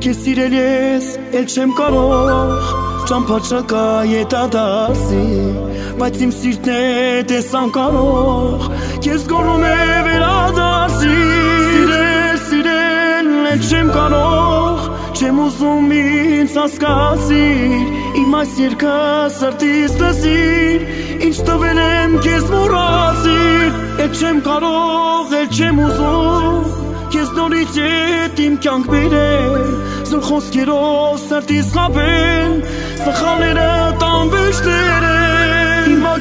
Քեզ սիրել ես, էլ չեմ կարող Ճամփաչակա ետադարձի Բայց իմ սիրտն է տեսան կարող Քեզ գոռում է վերադարձի Սիրել, էլ չեմ կարող Չեմ ուզում ինձ հասկացիր Իմ այս երգը սրտիս լսիր Ինչ տվել եմ քեզ մոռացիր Էլ չեմ կարող, էլ չեմ ուզում Քեզ նորից ետ իմ կյանք բերել Զոր խոսքերով սրտիս խաբել Սխալները տանվեշներ են Հիմա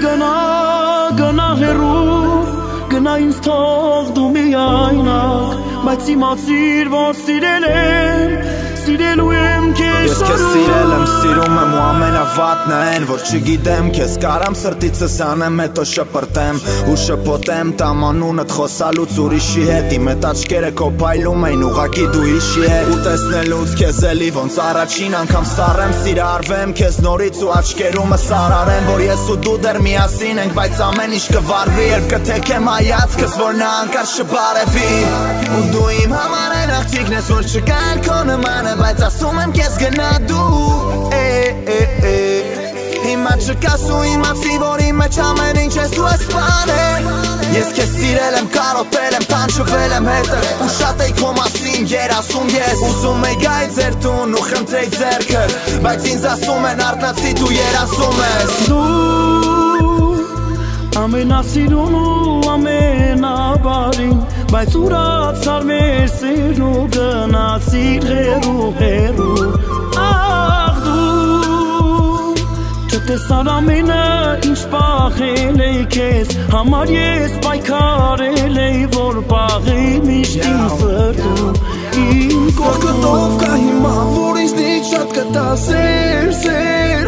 գնա հեռու Գնա ինձ թող դու միայնակ Բայց իմացիր, որ սիրել եմ Սիրելու եմ քեզ Ես քեզ սիրել եմ, սիրում եմ ու ամենավատն են Որ չգիտեմ քեզ կարամ սրտիցս անեմ Հետո շպրտեմ ու շպոտեմ Տամ անունդ խոսալուց ուրիշի հետ Իմ էտ աչկերը քո փայլում էին ուղղակի դու իշի հետ Ու տեսնելուց քեզ էլի ոնց առաջին անգամ սառեմ Սիրարվեմ քեզ նորից ու աչկերումս արարեմ Որ ես ու դու դեռ միասին ենք Բայց ամեն ինչ կվարվի Երբ կթեքեմ հայացքս որ նա անկար չբարևի Ու դու իմ համար են աղջիկն ես որ չկար քո նմանը Բայց ասում եմ քեզ գնա դու Հիմա չկաս ու իմացի որ իմ մեջ ամեն ինչ ես դու ասպան է Ես քեզ սիրել եմ, կարոտել եմ, տանջվել եմ հետը Ու շատ էի քո մասին երասում ես Ուզում էի գայ ձեր տուն ու խնդրեի ձեռքդ Բայց ինձ ասում են արթնացի դու երասում ես Դու ամենասիրուն ու ամենաբարին Բայց ուրացար մեր սերն ու գնացիր հեռու Աղ դու Չտեսար ամենը ինչ պահել էի քեզ Համար ես պայքարել էի որ պահի միշտ իմ սրտում Իմ կողքով կա հիմա որ ինձնից շատ կտասեր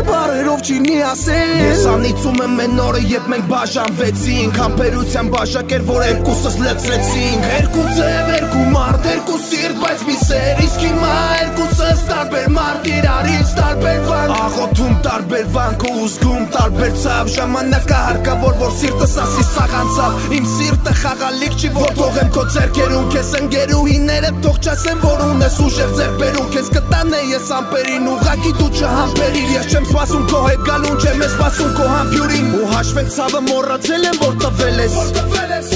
Բարերով չինի ասել Ես անիծում եմ մեն օրը երբ մենք բաժանվեցինք Համբերության բաժակ էր որ երկուսս լծրեցինք Երկու ձև, երկու մարդ, երկու սիրտ բայց մի սեր Իսկ հիմա երկուսս տարբեր մարդ իրարից տարբեր վանք Աղոթում տարբեր վանք ու ուզգում տարբեր ցավ Ժամանակը հարկավոր որ սիրտս ասի սաղանցավ Իմ սիրտը խաղալիք չի որ թողեմ քո ձեռքերում Քեզ ընկերուհիները թող չասեն որ ունես ուժեղ ձեռքբերում Քեզ կտանե ես ամպերին ուղղակի դու չհամբերիր Ես չեմ սպասում քո հետ գալուն չեմ ես սպասում քո համբյուրին Ու հաշվենք ցավը մոռացել եմ որ տվել ես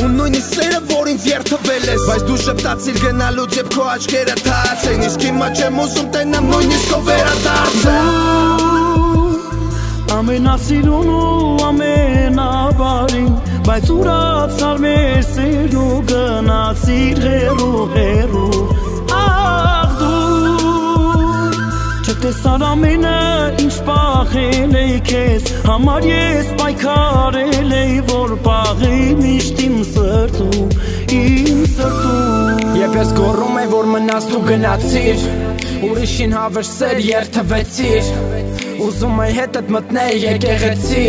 Ու նույնիսկ սերը որ ինձ երթվել ես Բայց դու շպտացիր գնալուց երբ քո աչքերը թաց են Իսկ հիմա չեմ ուզում տենամ նույնիսկ քո վերադարձը Ամենասիրուն ու ամենաբարին Բայց ուրացար մեր սերն ու գնացիր հեռու Աղ դու Չտեսար ամենը ինչ պահել էի քեզ Համար ես պայքարել էի որ պահի միշտ իմ սրտում Եվ ես գոռում եմ որ մնաս դու գնացիր Ուրիշին հավեր սեր երթվեցիր Ուզում էի հետդ մտնել եկեղեցի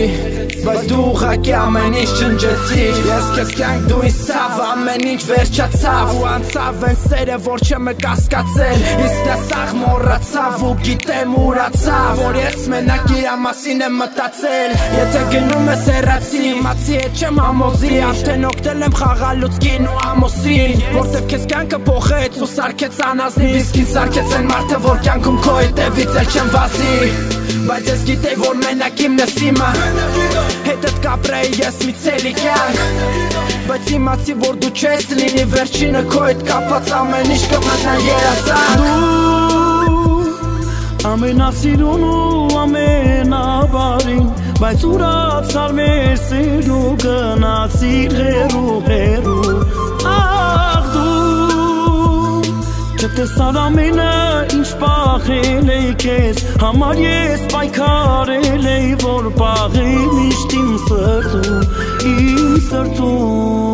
Բայց դու ուղղակի ամեն ինչ ջնջեցիր Ես քեզ կյանք դու ինձ ցավ ամեն ինչ վերջացավ Ու անցավ են սերը որ չեմ կասկածել Իսկ տեսաղ մոռացավ ու գիտեմ ուրացավ Որ ես մենակ իրա մասին եմ մտածել Եթե գնում ես հեռացի իմացի հետ չեմ համոզի Արդեն օգտել եմ խաղալուց կին ու ամոսին Որտև քեզ կյանքը փոխեց ու սարքեց անազնիվ Իսկ ինձ սարքեց են մարդը որ կյանքում քո հետևից էլ չեմ վազի Բայց ես գիտեի որ մենակ իմն ես իմը Հետդ կապրեի ես մի ցելի կյանք Բայց իմացի որ դու չես լինի վերջինը քո հետ կապված ամեն ինչ կմտնա երազանք Դու ամենասիրուն ու ամենաբարին Բայց ուրացար մեր սերն ու գնացիր հեռու Աղ դու Չտեսար ամենը ինչ պահել էի քեզ Համար ես պայքարել էի որ պահի միշտ իմ սրտում Իմ սրտում